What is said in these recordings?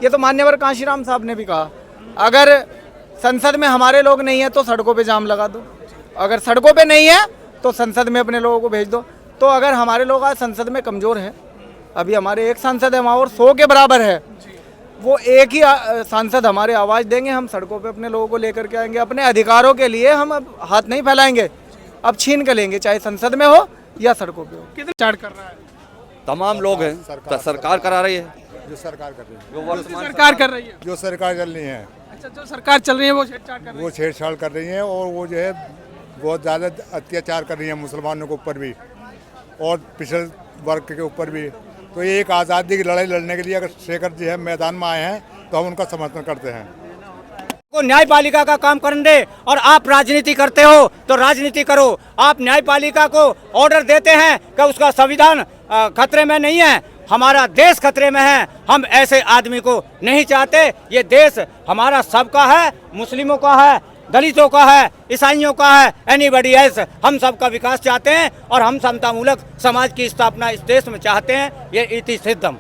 ये तो मान्यवर कांशीराम साहब ने भी कहा, अगर संसद में हमारे लोग नहीं है तो सड़कों पे जाम लगा दो, अगर सड़कों पे नहीं है तो संसद में अपने लोगों को भेज दो। तो अगर हमारे लोग आज संसद में कमज़ोर हैं, अभी हमारे एक सांसद है वहाँ और 100 के बराबर है, वो एक ही सांसद हमारे आवाज़ देंगे, हम सड़कों पे अपने लोगों को लेकर के आएंगे, अपने अधिकारों के लिए हम अब हाथ नहीं फैलाएंगे, अब छीन कर लेंगे, चाहे संसद में हो या सड़कों पे हो। कितने चार्ट कर रहा है? तमाम लोग हैं, सरकार करा रही है, जो सरकार कर रही है, जो वर्तमान सरकार कर रही है। जो सरकार चल रही है अच्छा, जो सरकार चल रही है वो छेड़छाड़ कर रही है। वो छेड़छाड़ कर रही है और वो जो है बहुत ज़्यादा अत्याचार कर रही है मुसलमानों के ऊपर भी और पिछड़े वर्ग के ऊपर भी। तो ये एक आज़ादी की लड़ाई लड़ने के लिए अगर शेखर जी है मैदान में आए हैं तो हम उनका समर्थन करते हैं। को न्यायपालिका का काम करने दे, और आप राजनीति करते हो तो राजनीति करो। आप न्यायपालिका को ऑर्डर देते हैं कि उसका संविधान खतरे में नहीं है, हमारा देश खतरे में है, हम ऐसे आदमी को नहीं चाहते। ये देश हमारा सबका है, मुस्लिमों का है, दलितों का है, ईसाइयों का है, एनीबॉडी एल्स। हम सबका विकास चाहते हैं और हम समतामूलक समाज की स्थापना इस देश में चाहते हैं, ये इति सिद्धम।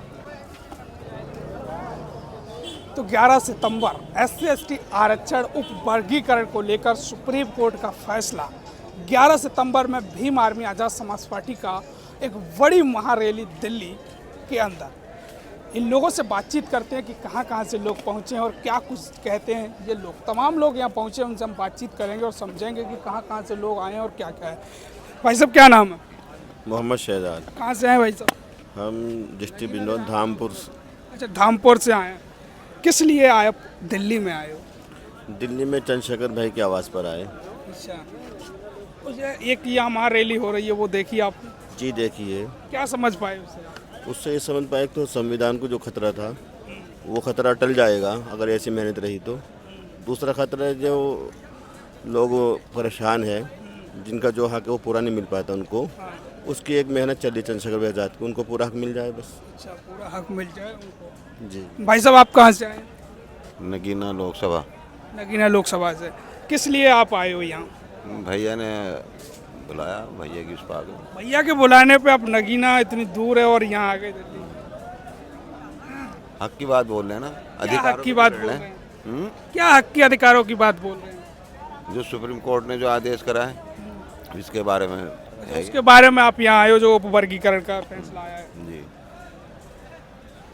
तो 11 सितंबर SC/ST आरक्षण उप वर्गीकरण को लेकर सुप्रीम कोर्ट का फैसला। 11 सितंबर में भीम आर्मी आज़ाद समाज पार्टी का एक बड़ी महारैली दिल्ली के अंदर। इन लोगों से बातचीत करते हैं कि कहाँ से लोग पहुँचे हैं और क्या कुछ कहते हैं ये लोग। तमाम लोग यहाँ पहुँचे, उनसे हम बातचीत करेंगे और समझेंगे कि कहाँ से लोग आए हैं और क्या क्या है। भाई साहब क्या नाम है? मोहम्मद शहजाद। कहाँ से हैं भाई साहब? हम डिस्ट्रिक्ट बिंदौर धामपुर। अच्छा, धामपुर से आए हैं। किस लिए आए, दिल्ली में आए हो? दिल्ली में चंद्रशेखर भाई के आवास पर आए। अच्छा, तो ये एक यहाँ महारैली हो रही है, वो देखी आप? जी देखिए, क्या समझ पाए उससे? उससे ये समझ पाए तो संविधान को जो खतरा था वो खतरा टल जाएगा अगर ऐसी मेहनत रही तो। दूसरा खतरा जो लोग परेशान है, जिनका जो हक है वो पूरा नहीं मिल पाता उनको, उसकी एक मेहनत चली चंद्रशेखर भाई आज़ाद की, उनको पूरा हक मिल जाए बस। अच्छा, पूरा हक मिल जाए उनको। जी। भाई साहब आप कहाँ से आए? नगीना लोकसभा। नगीना लोकसभा से। किस लिए आप आए हो यहाँ? भैया ने बुलाया, भैया की उस पाग। भैया के बुलाने पे आप नगीना इतनी दूर है और यहाँ आ गए दिल्ली। हक की बात बोल रहे हैं ना, क्या हक की बात बोल रहे हैं? क्या हक के अधिकारों की बात बोल रहे हैं? जो सुप्रीम कोर्ट ने जो आदेश करा है इसके बारे में है। उसके बारे में आप यहाँ आए हो, जो उप वर्गीकरण का फैसला आया है। जी।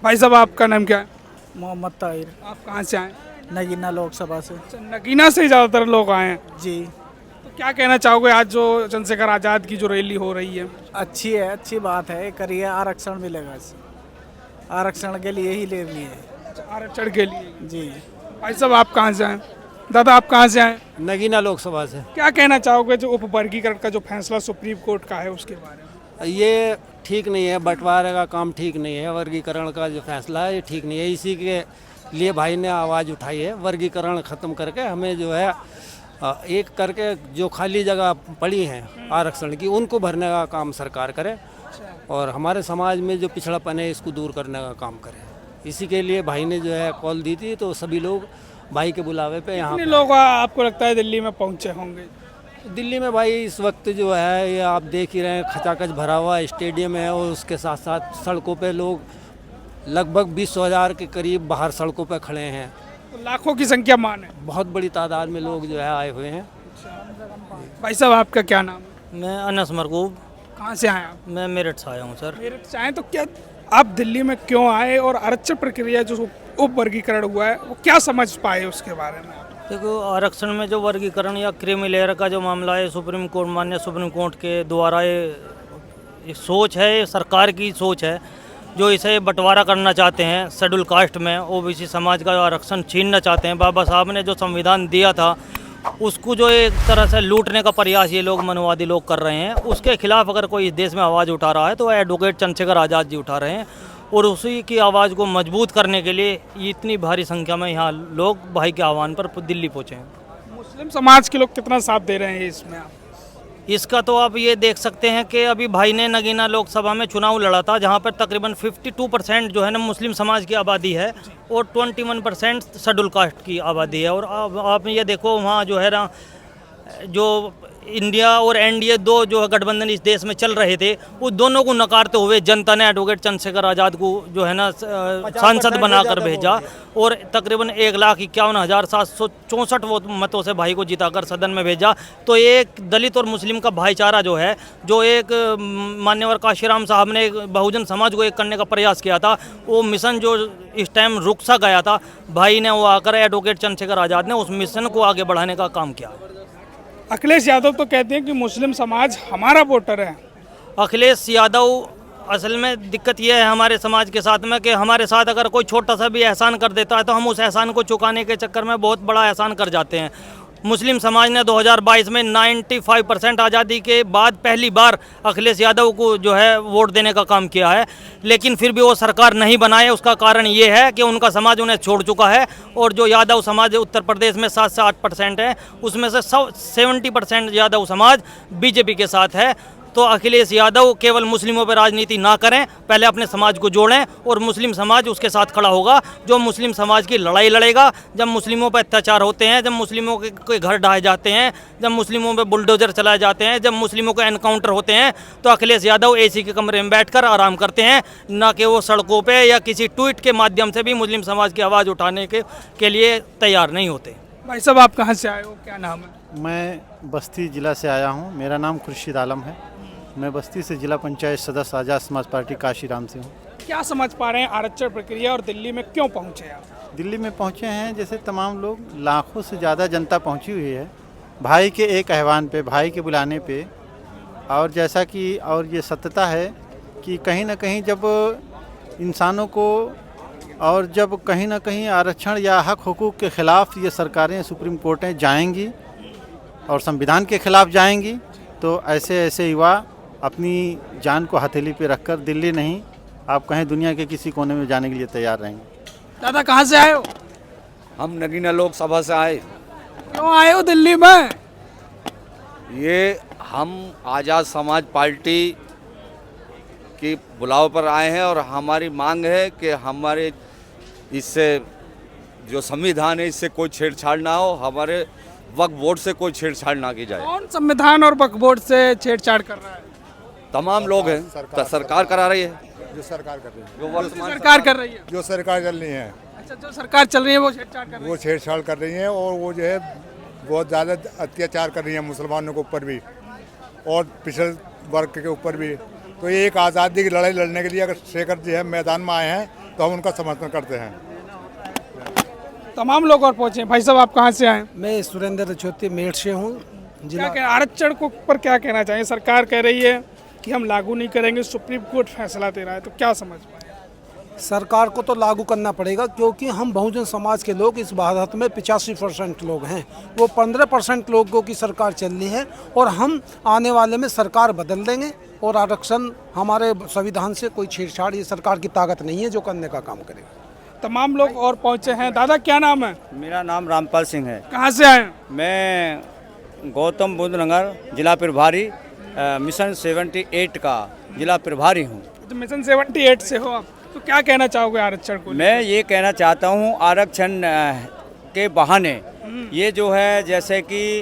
भाई साहब आपका नाम क्या है? मोहम्मद ताहिर। आप कहाँ से आए? नगीना लोकसभा से। अच्छा, नगीना से ही ज़्यादातर लोग आए हैं। जी। तो क्या कहना चाहोगे आज जो चंद्रशेखर आज़ाद की जो रैली हो रही है? अच्छी है, अच्छी बात है, करिए, आरक्षण मिलेगा इससे, आरक्षण के लिए ही लेनी है। अच्छा, आरक्षण के लिए। जी। भाई साहब आप कहाँ से आए? दादा आप कहाँ से आए? नगीना लोकसभा से। क्या कहना चाहोगे जो उप वर्गीकरण का जो फैसला सुप्रीम कोर्ट का है उसके बारे में? ये ठीक नहीं है, बंटवारे का काम ठीक नहीं है, वर्गीकरण का जो फैसला है ये ठीक नहीं है। इसी के लिए भाई ने आवाज़ उठाई है, वर्गीकरण ख़त्म करके हमें जो है एक करके जो खाली जगह पड़ी हैं आरक्षण की, उनको भरने का काम सरकार करे और हमारे समाज में जो पिछड़ापन है इसको दूर करने का काम करे। इसी के लिए भाई ने जो है कॉल दी थी, तो सभी लोग भाई के बुलावे पे यहाँ। कितने लोग आपको लगता है दिल्ली में पहुँचे होंगे? दिल्ली में भाई इस वक्त जो है ये आप देख ही रहे हैं, खचाखच भरा हुआ स्टेडियम है और उसके साथ साथ सड़कों पे लोग लगभग 20,000 के करीब बाहर सड़कों पे खड़े हैं। तो लाखों की संख्या मान है। बहुत बड़ी तादाद में लोग जो है आए हुए हैं। भाई साहब आपका क्या नाम है? मैं अनस मरगूब। कहाँ से आए आप? मैं मेरठ से आया हूँ सर। मेरठ से आए, तो क्या आप दिल्ली में क्यों आए और आरक्षण प्रक्रिया जो उप वर्गीकरण हुआ है वो क्या समझ पाए उसके बारे में? देखो, आरक्षण में जो वर्गीकरण या क्रीमी लेयर का जो मामला है, सुप्रीम कोर्ट, माननीय सुप्रीम कोर्ट के द्वारा ये सोच है, ये सरकार की सोच है, जो इसे बंटवारा करना चाहते हैं शेड्यूल कास्ट में, ओबीसी समाज का आरक्षण छीनना चाहते हैं। बाबा साहब ने जो संविधान दिया था उसको जो एक तरह से लूटने का प्रयास ये लोग मनवादी लोग कर रहे हैं, उसके खिलाफ अगर कोई इस देश में आवाज़ उठा रहा है तो एडवोकेट चंद्रशेखर आज़ाद जी उठा रहे हैं और उसी की आवाज़ को मजबूत करने के लिए इतनी भारी संख्या में यहाँ लोग भाई के आह्वान पर दिल्ली पहुँचे हैं। मुस्लिम समाज के लोग कितना साथ दे रहे हैं इसमें आप? इसका तो आप ये देख सकते हैं कि अभी भाई ने नगीना लोकसभा में चुनाव लड़ा था, जहाँ पर तकरीबन 52% जो है ना मुस्लिम समाज की आबादी है और 21% शेड्यूल कास्ट की आबादी है। और आप ये देखो वहाँ जो है ना, जो इंडिया और एनडीए दो जो है गठबंधन इस देश में चल रहे थे, वो दोनों को नकारते हुए जनता ने एडवोकेट चंद्रशेखर आज़ाद को जो है ना सांसद बनाकर भेजा और तकरीबन 1,51,764 मतों से भाई को जिताकर सदन में भेजा। तो एक दलित और मुस्लिम का भाईचारा जो है, जो एक मान्यवर काशीराम साहब ने बहुजन समाज को एक करने का प्रयास किया था, वो मिशन जो इस टाइम रुक सा गया था, भाई ने वो आकर एडवोकेट चंद्रशेखर आज़ाद ने उस मिशन को आगे बढ़ाने का काम किया। अखिलेश यादव तो कहते हैं कि मुस्लिम समाज हमारा वोटर है। अखिलेश यादव असल में दिक्कत यह है हमारे समाज के साथ में कि हमारे साथ अगर कोई छोटा सा भी एहसान कर देता है तो हम उस एहसान को चुकाने के चक्कर में बहुत बड़ा एहसान कर जाते हैं। मुस्लिम समाज ने 2022 में 95% आज़ादी के बाद पहली बार अखिलेश यादव को जो है वोट देने का काम किया है, लेकिन फिर भी वो सरकार नहीं बनाए। उसका कारण ये है कि उनका समाज उन्हें छोड़ चुका है और जो यादव समाज उत्तर प्रदेश में 7 से 8% है, उसमें से 70% यादव समाज बीजेपी के साथ है। तो अखिलेश यादव केवल मुस्लिमों पर राजनीति ना करें, पहले अपने समाज को जोड़ें और मुस्लिम समाज उसके साथ खड़ा होगा। जो मुस्लिम समाज की लड़ाई लड़ेगा, जब मुस्लिमों पर अत्याचार होते हैं, जब मुस्लिमों के घर ढाए जाते हैं, जब मुस्लिमों पर बुलडोजर चलाए जाते हैं, जब मुस्लिमों के एनकाउंटर होते हैं, तो अखिलेश यादव एसी के कमरे में बैठकर आराम करते हैं, ना कि वो सड़कों पर या किसी ट्वीट के माध्यम से भी मुस्लिम समाज की आवाज़ उठाने के लिए तैयार नहीं होते। भाई साहब, आप कहाँ से आए हो, क्या नाम है? मैं बस्ती ज़िला से आया हूँ। मेरा नाम खुर्शीद आलम है। मैं बस्ती से जिला पंचायत सदस्य आज़ाद समाज पार्टी काशीराम से हूँ। क्या समझ पा रहे हैं आरक्षण प्रक्रिया और दिल्ली में क्यों पहुँचे आप? दिल्ली में पहुँचे हैं जैसे तमाम लोग, लाखों से ज़्यादा जनता पहुँची हुई है भाई के एक आह्वान पे, भाई के बुलाने पे। और जैसा कि और ये सत्यता है कि कहीं ना कहीं जब इंसानों को और जब कहीं ना कहीं आरक्षण या हक हुकूक के ख़िलाफ़ ये सरकारें, सुप्रीम कोर्टें जाएंगी और संविधान के ख़िलाफ़ जाएंगी, तो ऐसे ऐसे युवा अपनी जान को हथेली पे रखकर दिल्ली नहीं, आप कहें दुनिया के किसी कोने में जाने के लिए तैयार रहेंगे। दादा, कहाँ से आए हो? हम नगीना लोकसभा से आए। क्यों आए हो दिल्ली में? ये हम आज़ाद समाज पार्टी की बुलाव पर आए हैं और हमारी मांग है कि हमारे इससे जो संविधान है इससे कोई छेड़छाड़ ना हो, हमारे वक्फ बोर्ड से कोई छेड़छाड़ ना की जाए। कौन संविधान और वक्फ बोर्ड से छेड़छाड़ कर रहा है? तमाम लोग हैं, सरकार करा रही है, जो सरकार कर रही है, जो वर्तमान सरकार कर रही है। जो सरकार चल रही है, अच्छा, जो सरकार चल रही है वो छेड़छाड़ कर रही है। वो छेड़छाड़ कर रही है और वो जो है बहुत ज़्यादा अत्याचार कर रही है मुसलमानों के ऊपर भी और पिछड़े वर्ग के ऊपर भी। तो ये एक आज़ादी की लड़ाई लड़ने के लिए अगर शेखर जी है मैदान में आए हैं तो हम उनका समर्थन करते हैं। तमाम लोग और पहुंचे। भाई साहब, आप कहाँ से आए? मैं सुरेंद्र छोटी मेरठ से हूँ। क्या आरक्षण को पर क्या कहना चाहिए? सरकार कह रही है कि हम लागू नहीं करेंगे, सुप्रीम कोर्ट फैसला दे रहा है, तो क्या समझ पाए? सरकार को तो लागू करना पड़ेगा, क्योंकि हम बहुजन समाज के लोग इस भारत में 85% लोग हैं। वो 15% लोगों की सरकार चल रही है और हम आने वाले में सरकार बदल देंगे और आरक्षण हमारे संविधान से कोई छेड़छाड़, ये सरकार की ताकत नहीं है जो करने का काम करेगा। तमाम लोग और पहुंचे हैं। दादा, क्या नाम है? मेरा नाम रामपाल सिंह है। कहाँ से आए? मैं गौतम बुद्ध नगर जिला प्रभारी, मिशन 78 का जिला प्रभारी हूँ। तो मिशन 78 से हो आप, तो क्या कहना चाहोगे आरक्षण को? मैं ये कहना चाहता हूँ आरक्षण के बहाने ये जो है, जैसे कि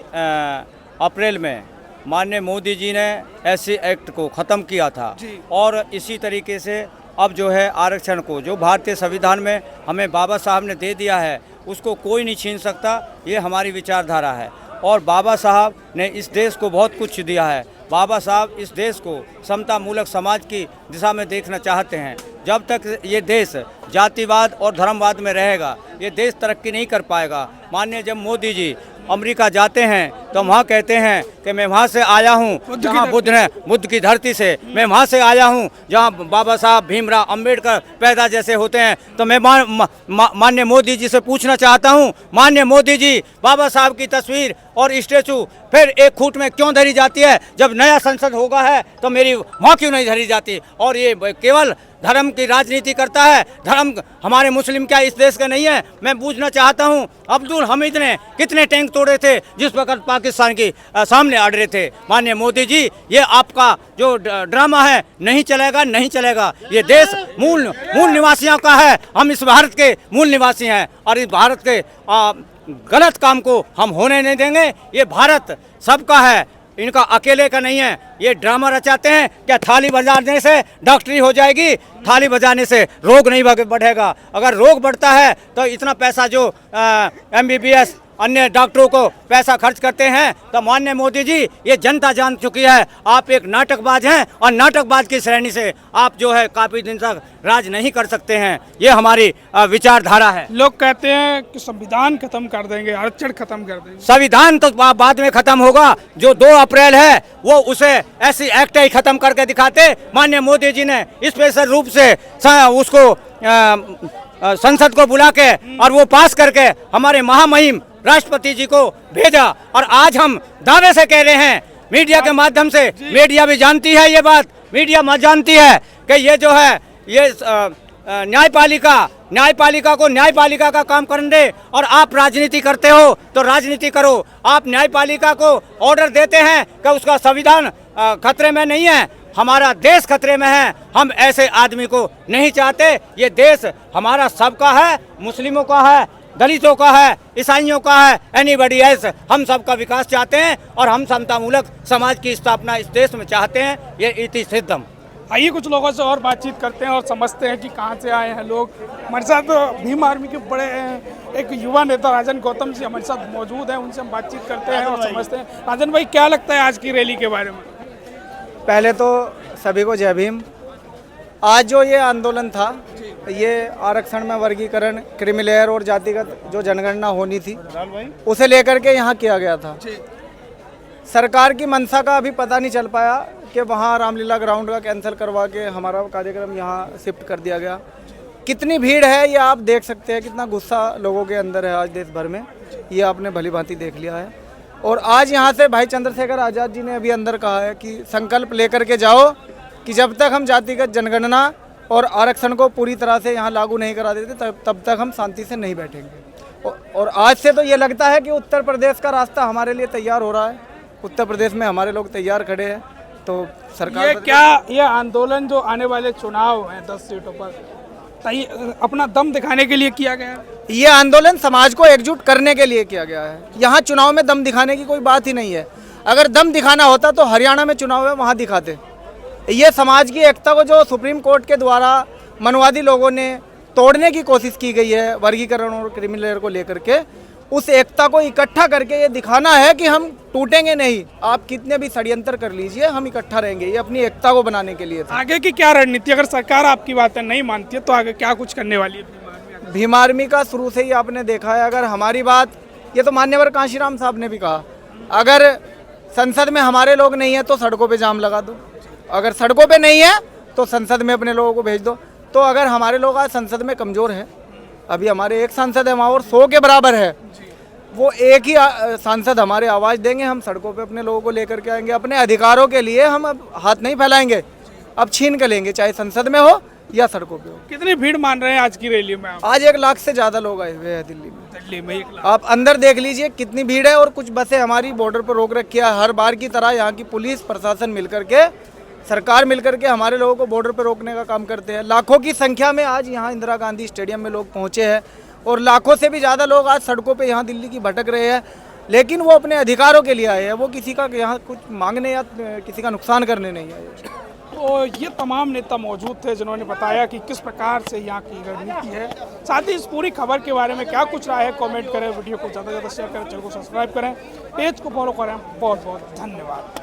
अप्रैल में माननीय मोदी जी ने एससी एक्ट को ख़त्म किया था और इसी तरीके से अब जो है आरक्षण को जो भारतीय संविधान में हमें बाबा साहब ने दे दिया है उसको कोई नहीं छीन सकता। ये हमारी विचारधारा है और बाबा साहब ने इस देश को बहुत कुछ दिया है। बाबा साहब इस देश को समता मूलक समाज की दिशा में देखना चाहते हैं। जब तक ये देश जातिवाद और धर्मवाद में रहेगा ये देश तरक्की नहीं कर पाएगा। माननीय जब मोदी जी अमेरिका जाते हैं तो वहाँ कहते हैं कि मैं वहाँ से आया हूँ जहाँ बुद्ध की धरती से, मैं वहाँ से आया हूँ जहाँ बाबा साहब भीमराव अंबेडकर पैदा जैसे होते हैं। तो मैं माननीय मोदी जी से पूछना चाहता हूँ, माननीय मोदी जी, बाबा साहब की तस्वीर और स्टैचू फिर एक खूंट में क्यों धरी जाती है? जब नया संसद होगा है तो मेरी वहाँ क्यों नहीं धरी जाती? और ये केवल धर्म की राजनीति करता है। धर्म हमारे मुस्लिम क्या इस देश का नहीं है? मैं पूछना चाहता हूँ, अब्दुल हमीद ने कितने टैंक तोड़े थे जिस वक्त पाकिस्तान की सामने अड़ रहे थे? माननीय मोदी जी, ये आपका जो ड्रामा है नहीं चलेगा, नहीं चलेगा। ये देश मूल निवासियों का है, हम इस भारत के मूल निवासी हैं और इस भारत के गलत काम को हम होने नहीं देंगे। ये भारत सबका है, इनका अकेले का नहीं है, ये ड्रामा रचाते हैं। क्या थाली बजाने से डॉक्टरी हो जाएगी? थाली बजाने से रोग नहीं बढ़ेगा। अगर रोग बढ़ता है तो इतना पैसा जो MBBS अन्य डॉक्टरों को पैसा खर्च करते हैं, तो माननीय मोदी जी ये जनता जान चुकी है आप एक नाटकबाज हैं, और नाटकबाज की श्रेणी से आप जो है काफ़ी दिन तक राज नहीं कर सकते हैं। ये हमारी विचारधारा है। लोग कहते हैं कि संविधान खत्म कर देंगे, आरक्षण खत्म कर देंगे। संविधान तो बाद में खत्म होगा। जो 2 अप्रैल है वो उसे ऐसी एक्ट ही खत्म करके दिखाते। माननीय मोदी जी ने स्पेशल रूप से उसको संसद को बुला के और वो पास करके हमारे महामहिम राष्ट्रपति जी को भेजा, और आज हम दावे से कह रहे हैं मीडिया के माध्यम से, मीडिया भी जानती है ये बात, मीडिया जानती है कि ये जो है ये न्यायपालिका को न्यायपालिका का काम करने दे। और आप राजनीति करते हो तो राजनीति करो। आप न्यायपालिका को ऑर्डर देते हैं कि उसका संविधान खतरे में नहीं है, हमारा देश खतरे में है। हम ऐसे आदमी को नहीं चाहते। ये देश हमारा सबका है, मुस्लिमों का है, दलितों का है, ईसाइयों का है, एनीबडी एल्स। हम सबका विकास चाहते हैं और हम समतामूलक समाज की स्थापना इस देश में चाहते हैं। ये इति सिद्धम। आइए कुछ लोगों से और बातचीत करते हैं और समझते हैं कि कहाँ से आए हैं लोग। हमारे साथ भीम आर्मी के बड़े एक युवा नेता राजन गौतम जी हमारे साथ मौजूद हैं, उनसे हम बातचीत करते हैं और समझते हैं। राजन भाई, क्या लगता है आज की रैली के बारे में? पहले तो सभी को जय भीम। आज जो ये आंदोलन था, ये आरक्षण में वर्गीकरण, क्रीमी लेयर और जातिगत जो जनगणना होनी थी उसे लेकर के यहाँ किया गया था। सरकार की मंशा का अभी पता नहीं चल पाया कि वहाँ रामलीला ग्राउंड का कैंसिल करवा के हमारा कार्यक्रम यहाँ शिफ्ट कर दिया गया। कितनी भीड़ है ये आप देख सकते हैं, कितना गुस्सा लोगों के अंदर है आज देश भर में, ये आपने भली भांति देख लिया है। और आज यहाँ से भाई चंद्रशेखर आज़ाद जी ने अभी अंदर कहा है कि संकल्प लेकर के जाओ कि जब तक हम जातिगत जनगणना और आरक्षण को पूरी तरह से यहाँ लागू नहीं करा देते तब तक हम शांति से नहीं बैठेंगे। और आज से तो ये लगता है कि उत्तर प्रदेश का रास्ता हमारे लिए तैयार हो रहा है। उत्तर प्रदेश में हमारे लोग तैयार खड़े हैं। तो सरकार ये आंदोलन जो आने वाले चुनाव हैं 10 सीटों पर अपना दम दिखाने के लिए किया गया है? ये आंदोलन समाज को एकजुट करने के लिए किया गया है। यहाँ चुनाव में दम दिखाने की कोई बात ही नहीं है। अगर दम दिखाना होता तो हरियाणा में चुनाव है, वहाँ दिखाते। ये समाज की एकता को जो सुप्रीम कोर्ट के द्वारा मनवादी लोगों ने तोड़ने की कोशिश की गई है वर्गीकरण और क्रीमी लेयर को लेकर के, उस एकता को इकट्ठा करके ये दिखाना है कि हम टूटेंगे नहीं। आप कितने भी षड्यंत्र कर लीजिए, हम इकट्ठा रहेंगे। ये अपनी एकता को बनाने के लिए था। आगे की क्या रणनीति? अगर सरकार आपकी बातें नहीं मानती है तो आगे क्या कुछ करने वाली है? भीम आर्मी का शुरू से ही आपने देखा है, अगर हमारी बात, ये तो मान्यवर कांशीराम साहब ने भी कहा, अगर संसद में हमारे लोग नहीं है तो सड़कों पे जाम लगा दो। अगर सड़कों पे नहीं है तो संसद में अपने लोगों को भेज दो। तो अगर हमारे लोग आज संसद में कमज़ोर हैं, अभी हमारे एक सांसद है वहाँ और 100 के बराबर है, वो एक ही सांसद हमारे आवाज़ देंगे, हम सड़कों पे अपने लोगों को लेकर के आएंगे। अपने अधिकारों के लिए हम अब हाथ नहीं फैलाएंगे, अब छीन के लेंगे, चाहे संसद में हो या सड़कों पे हो। कितनी भीड़ मान रहे हैं आज की रैली में? आज 1 लाख से ज़्यादा लोग आए हुए हैं दिल्ली में। 1 लाख। आप अंदर देख लीजिए कितनी भीड़ है। और कुछ बसें हमारी बॉर्डर पर रोक रखी है। हर बार की तरह यहाँ की पुलिस प्रशासन मिलकर के, सरकार मिलकर के हमारे लोगों को बॉर्डर पर रोकने का काम करते हैं। लाखों की संख्या में आज यहाँ इंदिरा गांधी स्टेडियम में लोग पहुँचे हैं और लाखों से भी ज़्यादा लोग आज सड़कों पे यहाँ दिल्ली की भटक रहे हैं। लेकिन वो अपने अधिकारों के लिए आए हैं, वो किसी का यहाँ कुछ मांगने या किसी का नुकसान करने नहीं आए। तो ये तमाम नेता मौजूद थे जिन्होंने बताया कि किस प्रकार से यहाँ की रणनीति है। साथ ही इस पूरी खबर के बारे में क्या कुछ राय है, कमेंट करें, वीडियो को ज़्यादा से ज़्यादा शेयर करें, चैनल को सब्सक्राइब करें, पेज को फॉलो करें। बहुत बहुत धन्यवाद।